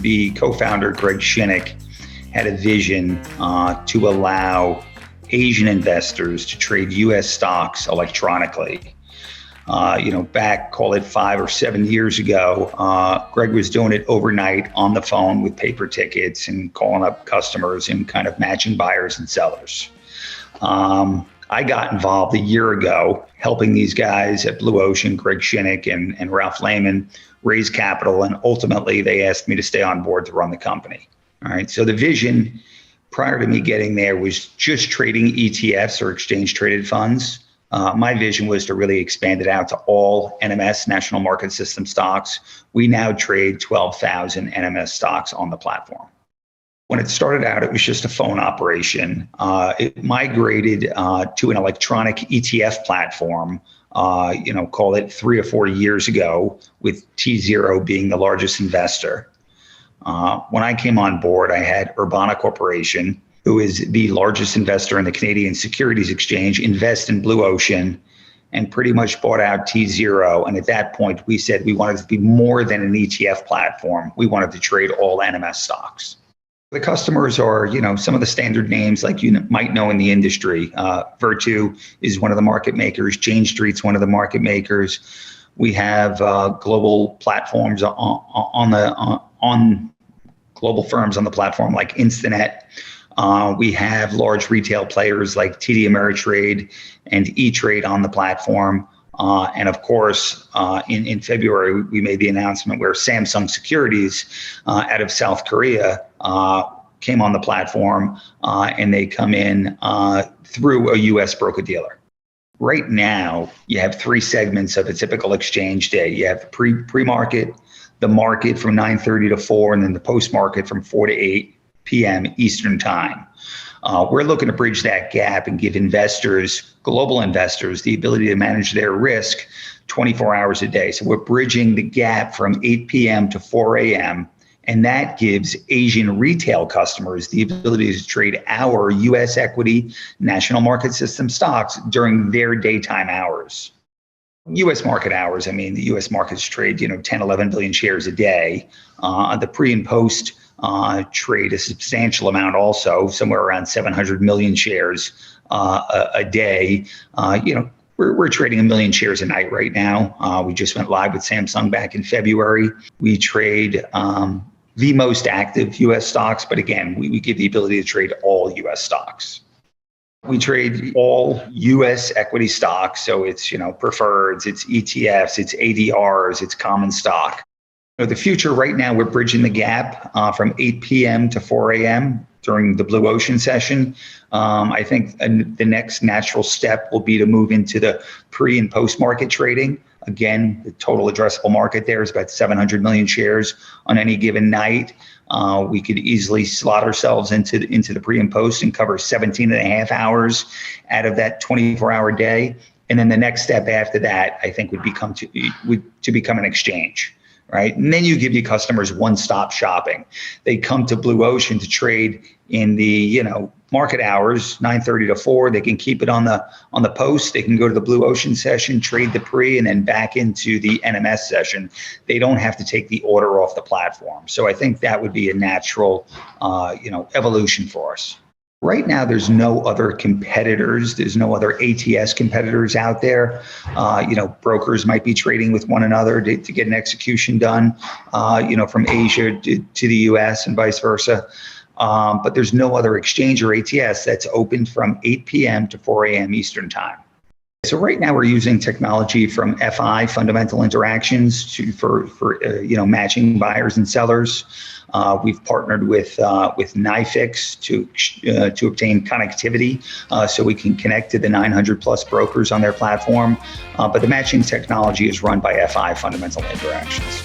The co-founder, Greg Shinnick, had a vision to allow Asian investors to trade U.S. stocks electronically. Back, call it 5 or 7 years ago, Greg was doing it overnight on the phone with paper tickets and calling up customers and kind of matching buyers and sellers. I got involved a year ago helping these guys at Blue Ocean, Greg Shinnick and Ralph Lehman, raise capital, and ultimately they asked me to stay on board to run the company. All right, so the vision prior to me getting there was just trading ETFs or exchange traded funds. My vision was to really expand it out to all NMS, National Market System stocks. We now trade 12,000 NMS stocks on the platform. When it started out, it was just a phone operation. It migrated to an electronic ETF platform, call it 3 or 4 years ago, with T0 being the largest investor. When I came on board, I had Urbana Corporation, who is the largest investor in the Canadian Securities Exchange, invest in Blue Ocean, and pretty much bought out T0. And at that point, we said we wanted to be more than an ETF platform. We wanted to trade all NMS stocks. The customers are, some of the standard names like you might know in the industry. Virtu is one of the market makers. Jane Street's one of the market makers. We have global platforms on global firms on the platform like Instinet. We have large retail players like TD Ameritrade and E-Trade on the platform. And of course, in February, we made the announcement where Samsung Securities out of South Korea came on the platform, and they come in through a U.S. broker-dealer. Right now, you have 3 segments of a typical exchange day. You have the pre-market, the market from 9:30 to 4, and then the post-market from 4 to 8 p.m. Eastern Time. We're looking to bridge that gap and give investors, global investors, the ability to manage their risk 24 hours a day. So we're bridging the gap from 8 p.m. to 4 a.m., and that gives Asian retail customers the ability to trade our U.S. equity national market system stocks during their daytime hours. U.S. market hours, the U.S. markets trade, 10, 11 billion shares a day. The pre and post trade a substantial amount also, somewhere around 700 million shares a day. We're trading 1 million shares a night right now. We just went live with Samsung back in February. We trade the most active U.S. stocks, but again, we give the ability to trade all U.S. stocks. We trade all U.S. equity stocks, so it's preferreds, it's ETFs, it's ADRs, it's common stock. The future right now, we're bridging the gap from 8 p.m. to 4 a.m. during the Blue Ocean session. I think the next natural step will be to move into the pre and post market trading. Again, the total addressable market there is about 700 million shares on any given night. We could easily slot ourselves into the pre and post and cover 17 and a half hours out of that 24-hour day. And then the next step after that, I think, would become to become an exchange. Right. And then you give your customers one-stop shopping. They come to Blue Ocean to trade in the, market hours, 9:30 to 4. They can keep it on the post. They can go to the Blue Ocean session, trade the pre, and then back into the NMS session. They don't have to take the order off the platform. So I think that would be a natural, evolution for us. Right now, there's no other competitors. There's no other ATS competitors out there. Brokers might be trading with one another to get an execution done, from Asia to the US and vice versa. But there's no other exchange or ATS that's open from 8 p.m. to 4 a.m. Eastern Time. So right now we're using technology from FI, fundamental interactions, for matching buyers and sellers. We've partnered with NYFIX to obtain connectivity, so we can connect to the 900 plus brokers on their platform. But the matching technology is run by FI, fundamental interactions.